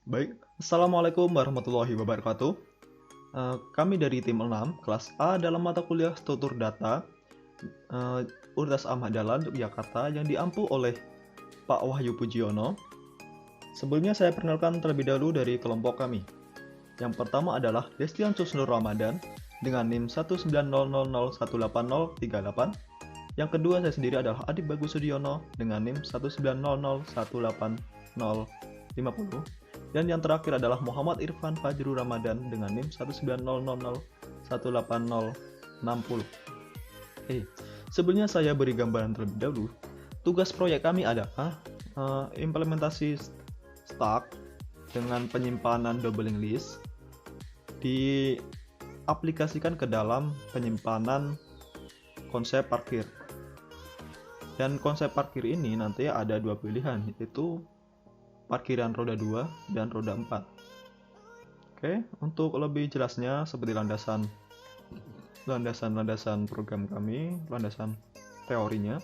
Baik, Assalamualaikum warahmatullahi wabarakatuh. Kami dari tim 6, kelas A dalam mata kuliah Struktur Data, Universitas Ahmad Dahlan, Yogyakarta, yang diampu oleh Pak Wahyu Pujiono. Sebelumnya saya perkenalkan terlebih dahulu dari kelompok kami. Yang pertama adalah Destian Susnur Ramadan dengan NIM 190018038. Yang kedua saya sendiri adalah Adib Bagus Sudiono dengan NIM 190018050. Dan yang terakhir adalah Muhammad Irfan Fajrul Ramadan dengan NIM 190018060. Sebelumnya saya beri gambaran terlebih dahulu. Tugas proyek kami adalah implementasi Stack dengan penyimpanan doubling list diaplikasikan ke dalam penyimpanan konsep parkir. Dan konsep parkir ini nanti ada dua pilihan, yaitu parkiran roda 2 dan roda 4. Oke, untuk lebih jelasnya seperti landasan program kami, landasan teorinya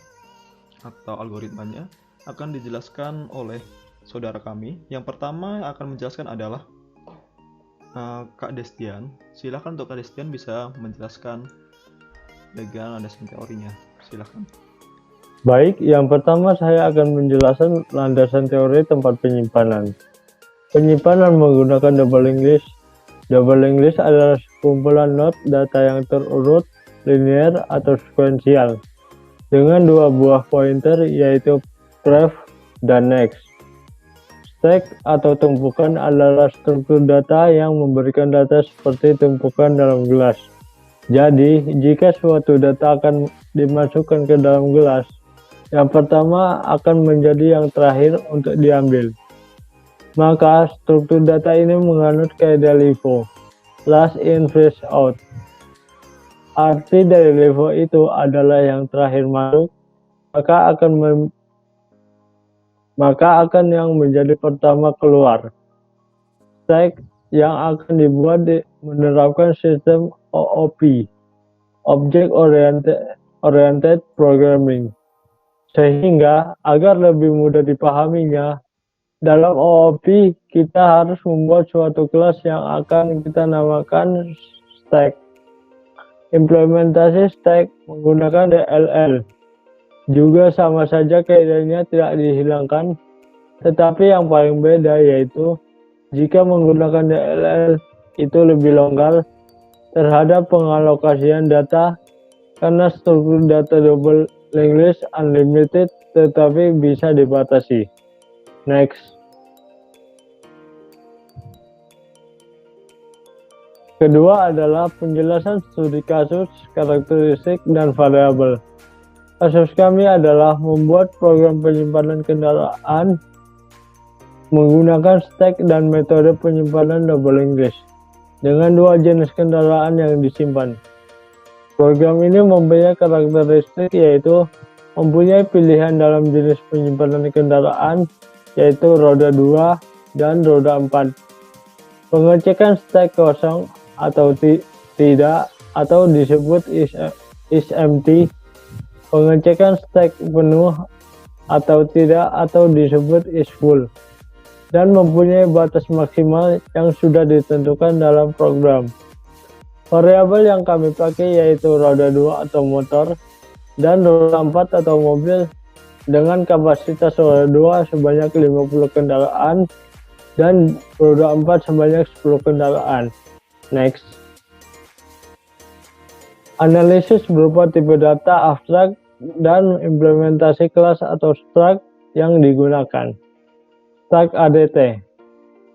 atau algoritmanya akan dijelaskan oleh saudara kami. Yang pertama akan menjelaskan adalah Kak Destian. Silakan untuk Kak Destian bisa menjelaskan dengan landasan teorinya. Silakan. Baik, yang pertama saya akan menjelaskan landasan teori tempat penyimpanan. Penyimpanan menggunakan doubling list. Doubling list adalah kumpulan node data yang terurut, linear atau sekuensial, dengan dua buah pointer yaitu pref dan next. Stack atau tumpukan adalah struktur data yang memberikan data seperti tumpukan dalam gelas. Jadi, jika suatu data akan dimasukkan ke dalam gelas, yang pertama akan menjadi yang terakhir untuk diambil. Maka struktur data ini menganut kaidah LIFO, last in first out. Arti dari LIFO itu adalah yang terakhir masuk, maka akan yang menjadi pertama keluar. Stack yang akan dibuat menerapkan sistem OOP, Object Oriented Programming. Sehingga agar lebih mudah dipahaminya, dalam OOP kita harus membuat suatu kelas yang akan kita namakan stack. Implementasi stack menggunakan DLL juga sama saja kaidahnya tidak dihilangkan, tetapi yang paling beda yaitu jika menggunakan DLL itu lebih longgar terhadap pengalokasian data karena struktur data double linked list unlimited tetapi bisa dibatasi. Next. Kedua adalah penjelasan studi kasus, karakteristik, dan variabel. Kasus kami adalah membuat program penyimpanan kendaraan menggunakan stack dan metode penyimpanan doubling list dengan dua jenis kendaraan yang disimpan. Program ini mempunyai karakteristik yaitu mempunyai pilihan dalam jenis penyimpanan kendaraan yaitu roda 2 dan roda 4. Pengecekan stack kosong atau tidak atau disebut is empty. Pengecekan stack penuh atau tidak atau disebut is full. Dan mempunyai batas maksimal yang sudah ditentukan dalam program. Variabel yang kami pakai yaitu roda 2 atau motor dan roda 4 atau mobil dengan kapasitas roda 2 sebanyak 50 kendaraan dan roda 4 sebanyak 10 kendaraan. Next. Analisis berupa tipe data abstrak dan implementasi kelas atau struct yang digunakan. Struct ADT.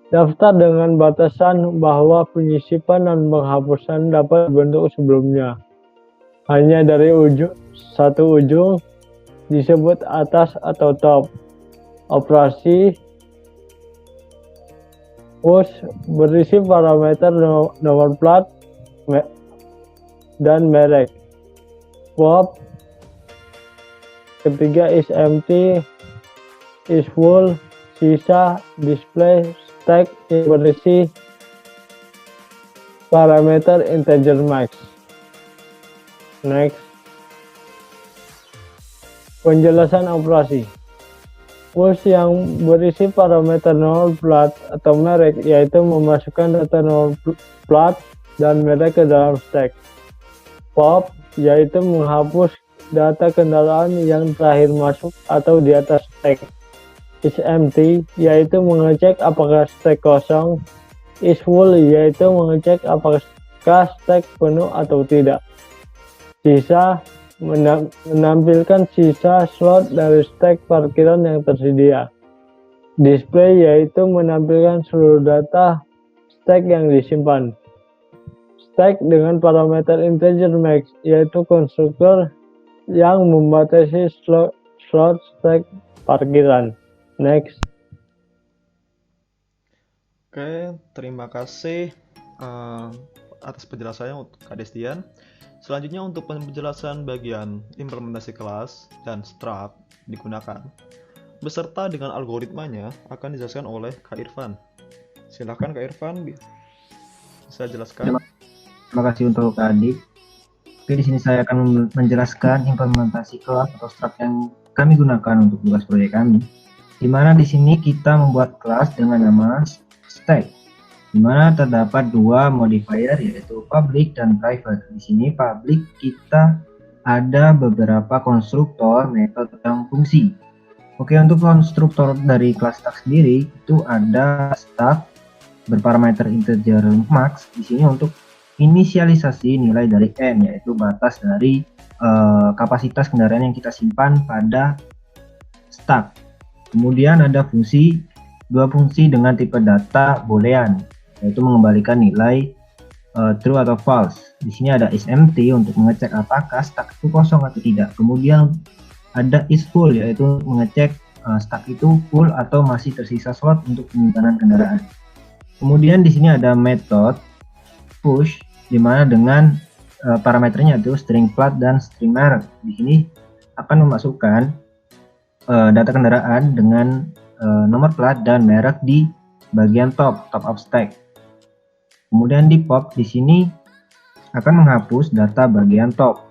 Daftar dengan batasan bahwa penyisipan dan penghapusan dapat dibentuk sebelumnya. Hanya dari satu ujung disebut atas atau top. Operasi push berisi parameter nomor plat dan merek. Pop. Ketiga is empty, is full, sisa, display, stack yang berisi parameter integer max. Next. Penjelasan operasi. Push yang berisi parameter nomor plat atau merek, yaitu memasukkan data nomor plat dan merek ke dalam stack. Pop yaitu menghapus data kendaraan yang terakhir masuk atau di atas stack. Is empty yaitu mengecek apakah stack kosong. Is full yaitu mengecek apakah stack penuh atau tidak. Sisa menampilkan sisa slot dari stack parkiran yang tersedia. Display yaitu menampilkan seluruh data stack yang disimpan. Stack dengan parameter integer max yaitu konstruktor yang membatasi slot stack parkiran. Next. Oke, terima kasih atas penjelasannya untuk Kak Destian. Selanjutnya untuk penjelasan bagian implementasi kelas dan struct digunakan beserta dengan algoritmanya akan dijelaskan oleh Kak Irfan. Silakan Kak Irfan, bisa jelaskan. Terima kasih untuk Kak Adib. Oke, di sini saya akan menjelaskan implementasi kelas atau struct yang kami gunakan untuk tugas proyek kami. Di mana di sini kita membuat kelas dengan nama stack, di mana terdapat dua modifier yaitu public dan private. Di sini public kita ada beberapa konstruktor, metode, dan fungsi. Oke, untuk konstruktor dari kelas stack sendiri itu ada stack berparameter integer max. Di sini untuk inisialisasi nilai dari n, yaitu batas dari kapasitas kendaraan yang kita simpan pada stack. Kemudian ada dua fungsi dengan tipe data boolean, yaitu mengembalikan nilai true atau false. Di sini ada is empty untuk mengecek apakah stack itu kosong atau tidak. Kemudian ada is full, yaitu mengecek stack itu full atau masih tersisa slot untuk penyimpanan kendaraan. Kemudian di sini ada metode push, di mana dengan parameternya itu string plat dan string merek. Di sini akan memasukkan data kendaraan dengan nomor plat dan merek di bagian top of stack. Kemudian di pop di sini akan menghapus data bagian top.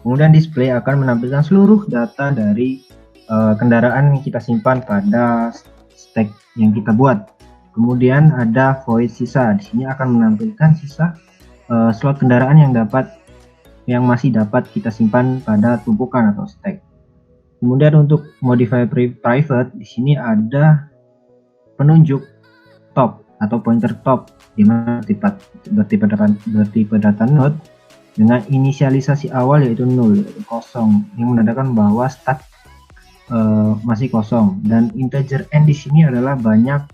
Kemudian display akan menampilkan seluruh data dari kendaraan yang kita simpan pada stack yang kita buat. Kemudian ada void sisa. Di sini akan menampilkan sisa slot kendaraan yang masih dapat kita simpan pada tumpukan atau stack. Kemudian untuk modify private di sini ada penunjuk top atau pointer top, di mana bertipe data node dengan inisialisasi awal yaitu 0, yaitu kosong, yang menandakan bahwa stack masih kosong. Dan integer n di sini adalah banyak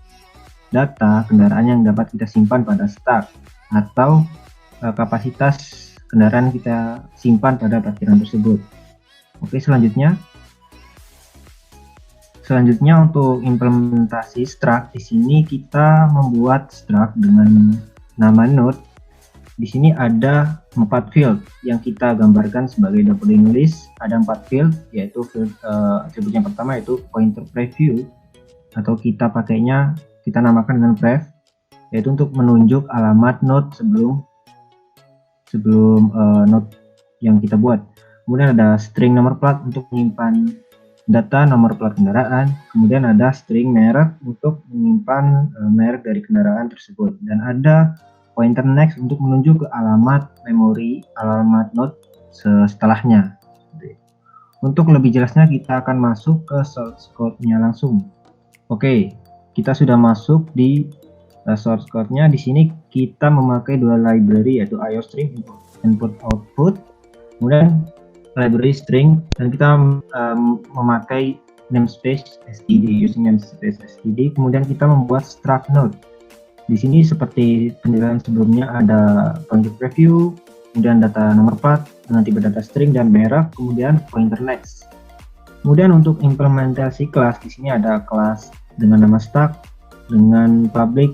data kendaraan yang dapat kita simpan pada stack atau kapasitas kendaraan kita simpan pada parkiran tersebut. Oke, Selanjutnya untuk implementasi struct, di sini kita membuat struct dengan nama node. Di sini ada 4 field yang kita gambarkan sebagai doubling list. Ada 4 field, yaitu field atribut yang pertama yaitu pointer preview, atau kita namakan dengan prev, yaitu untuk menunjuk alamat node sebelum node yang kita buat. Kemudian ada string nomor plat untuk menyimpan data nomor plat kendaraan. Kemudian ada string merek untuk menyimpan merek dari kendaraan tersebut, dan ada pointer next untuk menunjuk ke alamat memori, alamat node setelahnya. Untuk lebih jelasnya kita akan masuk ke source code-nya langsung. Oke, kita sudah masuk di source code-nya. Di sini kita memakai dua library yaitu IOStream input output, kemudian library string, dan kita memakai namespace std, using namespace std. Kemudian kita membuat struct node. Di sini seperti penjelasan sebelumnya ada pointer preview, kemudian data nomor plat dengan tipe data string dan merek, kemudian pointer next. Kemudian untuk implementasi kelas, di sini ada kelas dengan nama stack dengan public,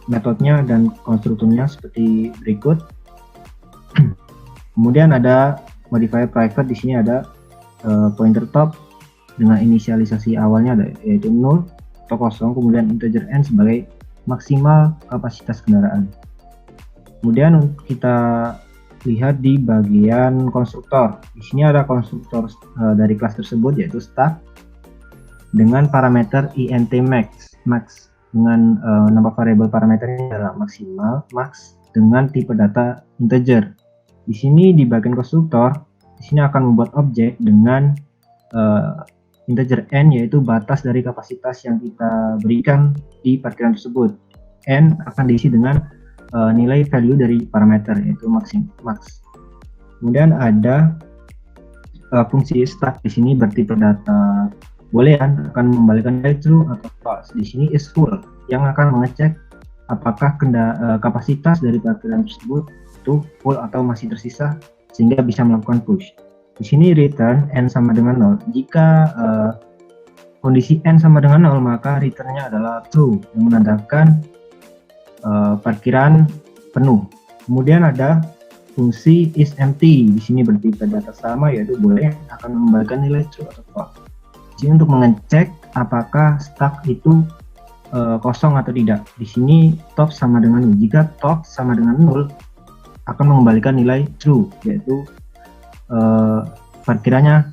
metodenya dan konstruktornya seperti berikut. Kemudian ada modifier private, di sini ada pointer top dengan inisialisasi awalnya yaitu 0 atau kosong, kemudian integer n sebagai maksimal kapasitas kendaraan. Kemudian kita lihat di bagian konstruktor. Di sini ada konstruktor dari kelas tersebut yaitu stack. dengan parameter int max dengan nama variabel parameternya adalah maksimal, max dengan tipe data integer. Di sini di bagian konstruktor, di sini akan membuat objek dengan integer n, yaitu batas dari kapasitas yang kita berikan di parkiran tersebut. N akan diisi dengan nilai value dari parameter, yaitu max. Kemudian ada fungsi stack di sini bertipe data boolean, akan membalikan nilai true atau false. Di sini is full yang akan mengecek apakah kapasitas dari parkiran tersebut itu full atau masih tersisa sehingga bisa melakukan push. Di sini return n sama dengan 0. Jika kondisi n sama dengan 0, maka returnnya adalah true yang menandakan parkiran penuh. Kemudian ada fungsi is empty. Di sini bertipe data sama, yaitu boolean, akan mengembalikan nilai true atau false. Jadi untuk mengecek apakah stack itu kosong atau tidak. Di sini top sama dengan 0. Jika top sama dengan 0, akan mengembalikan nilai true, yaitu parkirannya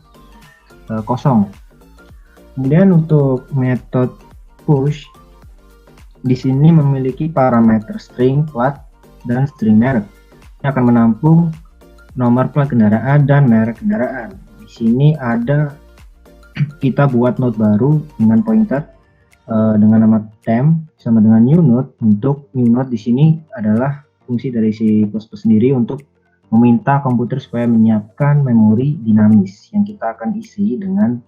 kosong. Kemudian untuk metode push, di sini memiliki parameter string plat dan string merek. Ini akan menampung nomor plat kendaraan dan merek kendaraan. Di sini ada kita buat node baru dengan pointer dengan nama temp sama dengan new node. Untuk new node di sini adalah fungsi dari si C++ sendiri untuk meminta komputer supaya menyiapkan memori dinamis yang kita akan isi dengan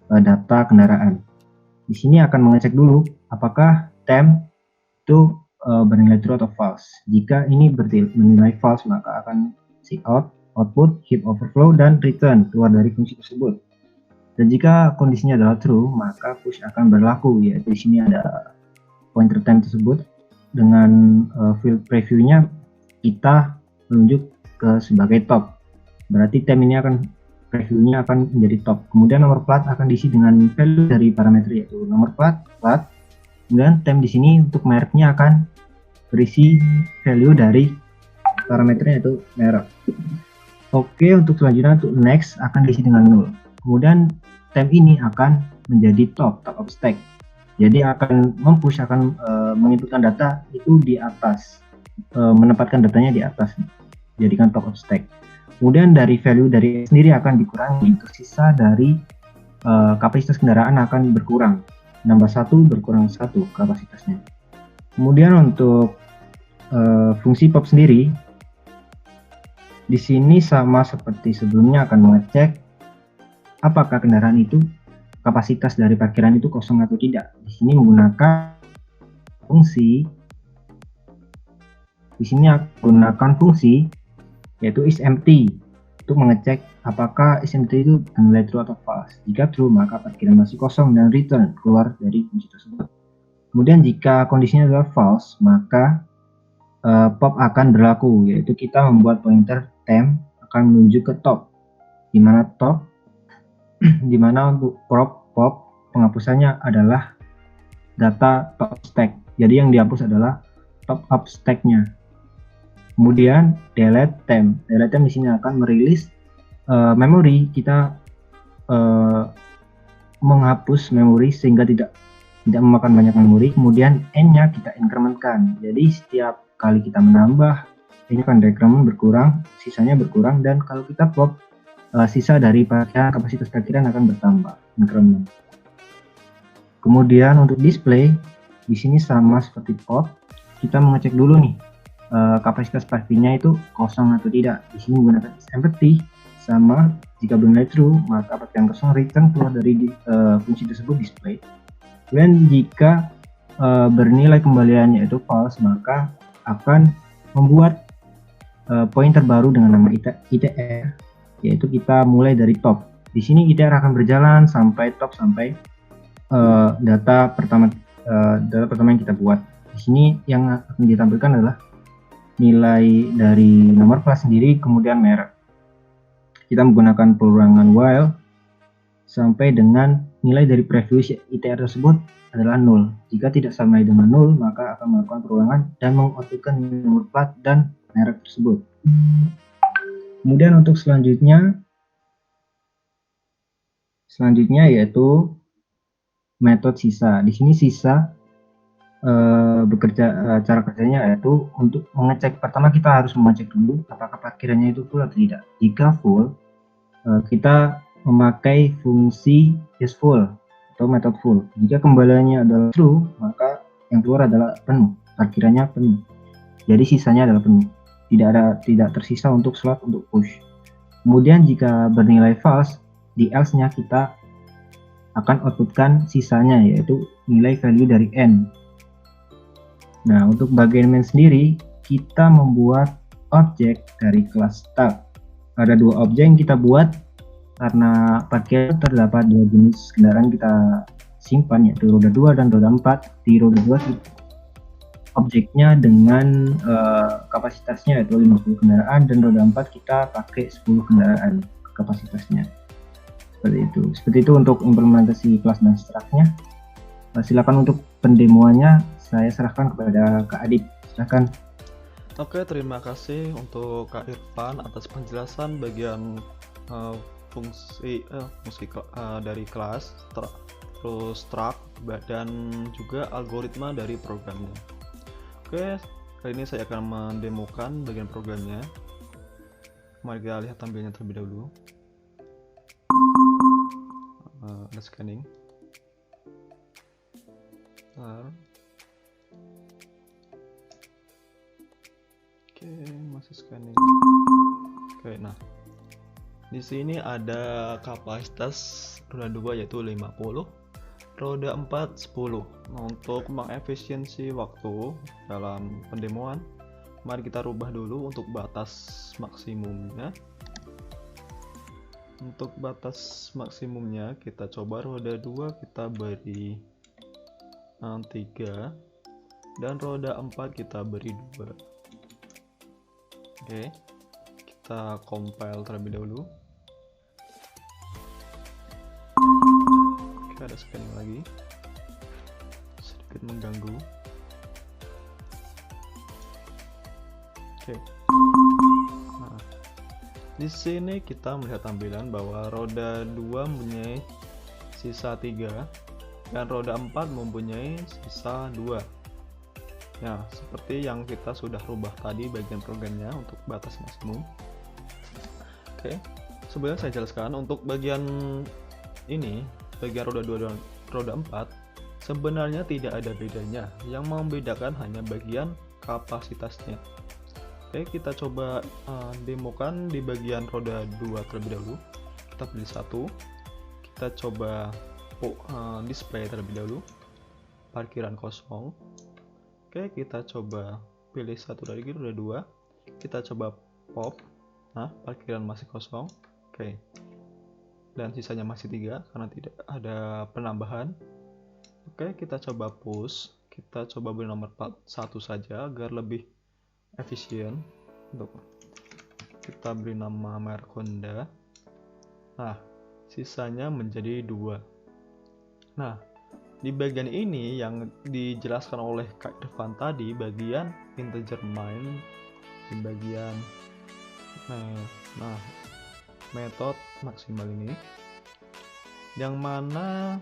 data kendaraan. Di sini akan mengecek dulu apakah temp itu bernilai true atau false. Jika ini bernilai false, maka akan si output, heap overflow, dan return keluar dari fungsi tersebut. Dan jika kondisinya adalah true, maka push akan berlaku, yaitu di sini ada pointer temp tersebut dengan field previewnya kita menunjuk ke sebagai top. Berarti temp ini previewnya akan menjadi top. Kemudian nomor plat akan diisi dengan value dari parameter, yaitu nomor plat. Kemudian temp di sini untuk mereknya akan berisi value dari parameternya, yaitu merek. Oke, untuk selanjutnya untuk next akan diisi dengan 0. Kemudian temp ini akan menjadi top of stack. Jadi akan mempush, akan menginputkan data itu di atas, menempatkan datanya di atas, jadikan top of stack. Kemudian dari value dari sendiri akan dikurangi, untuk sisa dari kapasitas kendaraan akan berkurang, nambah 1 berkurang 1 kapasitasnya. Kemudian untuk fungsi pop sendiri, di sini sama seperti sebelumnya akan mengecek apakah kendaraan itu kapasitas dari parkiran itu kosong atau tidak. Di sini menggunakan fungsi, yaitu is empty untuk mengecek apakah is empty itu bernilai true atau false. Jika true, maka parkiran masih kosong dan return keluar dari fungsi tersebut. Kemudian jika kondisinya adalah false, maka pop akan berlaku, yaitu kita membuat pointer temp akan menuju ke top, di mana top untuk pop penghapusannya adalah data top stack. Jadi yang dihapus adalah top up stack-nya. Kemudian delete temp di sini akan merilis memori. Kita menghapus memori sehingga tidak memakan banyak memori. Kemudian n-nya kita incrementkan. Jadi setiap kali kita menambah, ini akan decrement berkurang, sisanya berkurang, dan kalau kita pop, sisa dari kapasitas parkiran akan bertambah, increment. Kemudian untuk display, di sini sama seperti pop, kita mengecek dulu nih kapasitas parkirnya itu kosong atau tidak. Di sini menggunakan is empty, sama jika bernilai true, maka parkiran kosong return keluar dari fungsi tersebut display. Kemudian jika bernilai kembaliannya itu false, maka akan membuat pointer baru dengan nama itr, yaitu kita mulai dari top. Di sini itr akan berjalan sampai top, sampai data pertama yang kita buat. Di sini yang akan ditampilkan adalah nilai dari nomor plat sendiri, kemudian merek. Kita menggunakan pelurangan while sampai dengan nilai dari preview itr tersebut adalah 0. Jika tidak sama dengan 0, maka akan melakukan perulangan dan mengoutputkan nomor plat dan merek tersebut. Kemudian untuk selanjutnya yaitu metode sisa. Di sini sisa cara kerjanya yaitu untuk mengecek. Pertama kita harus mengecek dulu apakah parkirannya itu full atau tidak. Jika full, kita memakai fungsi isFull atau metode full. Jika kembaliannya adalah true, maka yang keluar adalah penuh, parkirannya penuh. Jadi sisanya adalah penuh, tidak tersisa untuk slot untuk push. Kemudian jika bernilai false, di else-nya kita akan outputkan sisanya, yaitu nilai value dari n. Nah, untuk bagian main sendiri, kita membuat objek dari kelas start. Ada dua objek yang kita buat karena parkir terdapat dua jenis kendaraan kita simpan, yaitu roda 2 dan roda 4. Di roda 2 objeknya dengan kapasitasnya yaitu 50 kendaraan, dan roda 4 kita pakai 10 kendaraan kapasitasnya. Seperti itu untuk implementasi kelas dan struct-nya. Silakan untuk pendemoannya saya serahkan kepada Kak Adit. Silakan. Oke, terima kasih untuk Kak Irfan atas penjelasan bagian fungsi dari kelas, terus struct, dan juga algoritma dari programnya. Oke, kali ini saya akan mendemokan bagian programnya. Mari kita lihat tampilnya terlebih dahulu. Ada scanning. Oke, masih scanning. Oke, nah di sini ada kapasitas roda 2 yaitu 50, roda 4 10. Nah, untuk mengefisiensi waktu dalam pendemoan, mari kita rubah dulu untuk batas maksimumnya. Untuk batas maksimumnya kita coba roda 2 kita beri 3 dan roda 4 kita beri 2. Oke, kita compile terlebih dahulu. Oke, ada scanning lagi, sedikit mengganggu. Oke, nah di sini kita melihat tampilan bahwa roda 2 mempunyai sisa 3 dan roda 4 mempunyai sisa 2. Ya, seperti yang kita sudah rubah tadi bagian programnya untuk batas maksimum. Oke, sebelumnya saya jelaskan untuk bagian ini, bagian roda 2 dan roda 4 sebenarnya tidak ada bedanya. Yang membedakan hanya bagian kapasitasnya. Oke, kita coba demokan di bagian roda 2 terlebih dahulu. Kita pilih 1, kita coba display terlebih dahulu, parkiran kosong. Oke, kita coba pilih satu lagi roda 2, kita coba pop. Nah, parkiran masih kosong. Oke, dan sisanya masih 3 karena tidak ada penambahan. Oke, kita coba push, kita coba beri nomor 1 saja agar lebih efisien. Untuk kita beri nama merek Honda. Nah, sisanya menjadi 2. Nah, di bagian ini yang dijelaskan oleh Kak Irfan tadi, bagian integer main di bagian metode maksimal ini, yang mana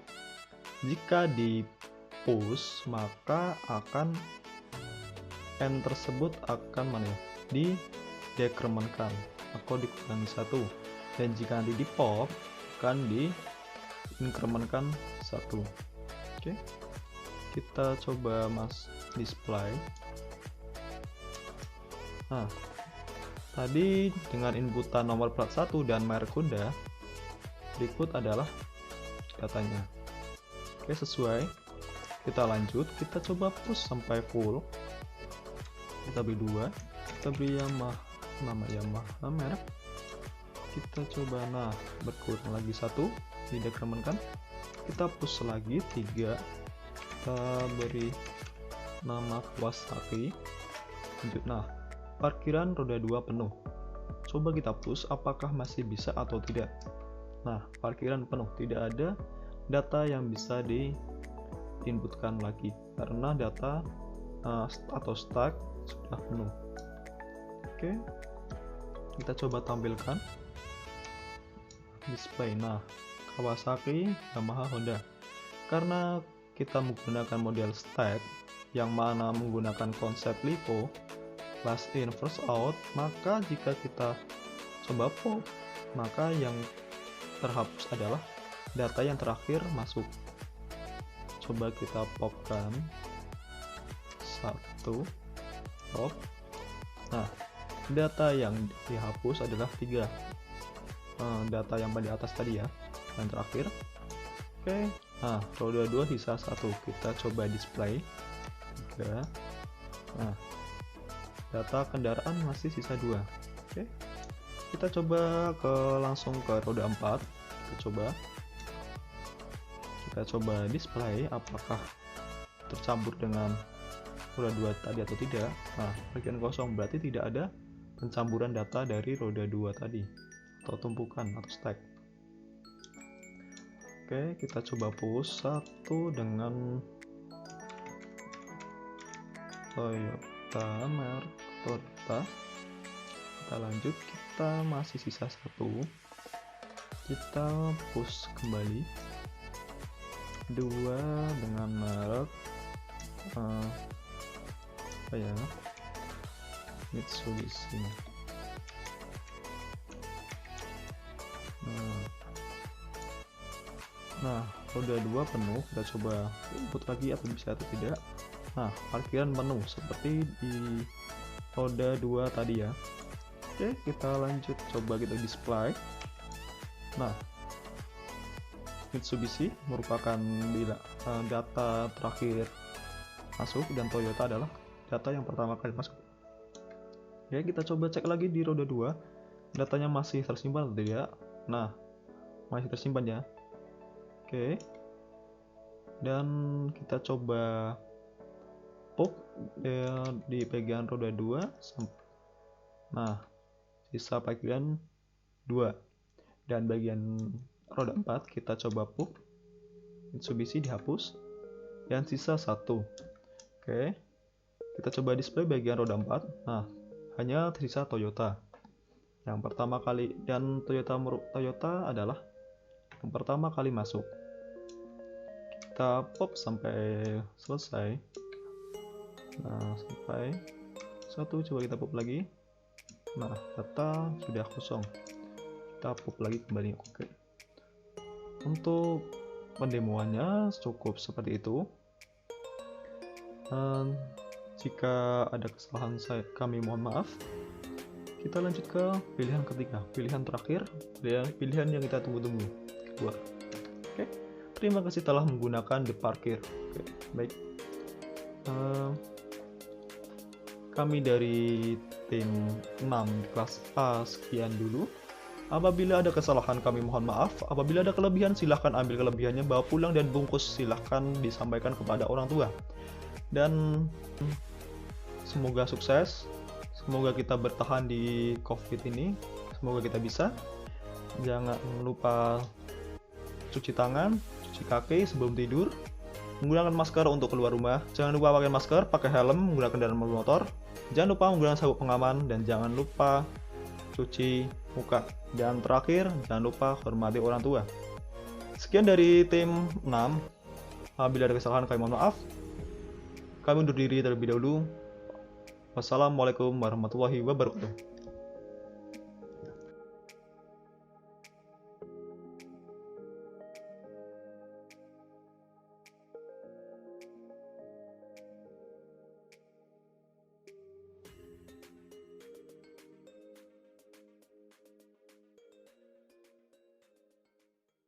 jika di push maka akan n tersebut akan di dekremenkan atau dikurangi 1, dan jika nanti di pop akan di incrementkan 1. Oke, kita coba display. Nah, tadi dengan inputan nomor plat 1 dan merek Honda, berikut adalah datanya. Oke, sesuai. Kita lanjut, kita coba push sampai full. Kita beri 2, kita beri nama Yamaha merek. Kita coba, berkurang lagi 1, didekremenkan. Kita push lagi 3, kita beri nama Kawasaki. Lanjut, parkiran roda 2 penuh. Coba kita push apakah masih bisa atau tidak. Nah, parkiran penuh, tidak ada data yang bisa diinputkan lagi karena data atau stack sudah penuh. Oke, kita coba tampilkan display. Kawasaki, Yamaha, Honda. Karena kita menggunakan model stack yang mana menggunakan konsep LIFO, last in first out, maka jika kita coba pop, maka yang terhapus adalah data yang terakhir masuk. Coba kita popkan 1 pop. Nah, data yang dihapus adalah 3 data yang paling atas tadi ya, yang terakhir. Oke, nah roda 2 sisa 1, kita coba display 3. Nah, data kendaraan masih sisa 2. Oke, kita coba langsung ke roda 4. Kita coba display apakah tercampur dengan roda 2 tadi atau tidak. Nah, bagian kosong berarti tidak ada pencampuran data dari roda 2 tadi atau tumpukan atau stack. Oke, kita coba push 1 dengan Toyota merek Toyota. Kita lanjut, kita masih sisa 1. Kita push kembali 2 dengan merek apa ya, Mitsubishi. Nah, roda 2 penuh, kita coba input lagi atau bisa atau tidak. Nah, parkiran penuh seperti di roda 2 tadi ya. Oke, kita lanjut, coba kita display. Nah, Mitsubishi merupakan data terakhir masuk dan Toyota adalah data yang pertama kali masuk. Oke, kita coba cek lagi di roda 2, datanya masih tersimpan atau tidak. Nah, masih tersimpan ya. Oke, dan kita coba pop di bagian roda 2. Nah, sisa bagian 2, dan bagian roda 4 kita coba pop Mitsubishi dihapus dan sisa 1. Oke, kita coba display bagian roda 4. Nah, hanya tersisa Toyota yang pertama kali, dan Toyota adalah yang pertama kali masuk. Kita pop sampai selesai. Nah, sampai 1, coba kita pop lagi. Nah, data sudah kosong. Kita pop lagi kembali. Oke, untuk pendemoannya cukup seperti itu. Jika ada kesalahan kami mohon maaf. Kita lanjut ke pilihan ketiga, pilihan terakhir, pilihan yang kita tunggu-tunggu, kedua. Oke, terima kasih telah menggunakan The Parkir. Oke, baik. Kami dari tim 6 kelas A sekian dulu. Apabila ada kesalahan kami mohon maaf. Apabila ada kelebihan silahkan ambil kelebihannya, bawa pulang, dan bungkus silahkan disampaikan kepada orang tua. Dan semoga sukses. Semoga kita bertahan di COVID ini. Semoga kita bisa. Jangan lupa cuci tangan, cuci kaki sebelum tidur. Menggunakan masker untuk keluar rumah. Jangan lupa pakai masker, pakai helm, menggunakan kendaraan motor. Jangan lupa menggunakan sabuk pengaman, dan jangan lupa cuci muka. Dan terakhir, jangan lupa hormati orang tua. Sekian dari tim 6. Apabila ada kesalahan kami mohon maaf. Kami undur diri terlebih dahulu. Wassalamualaikum warahmatullahi wabarakatuh.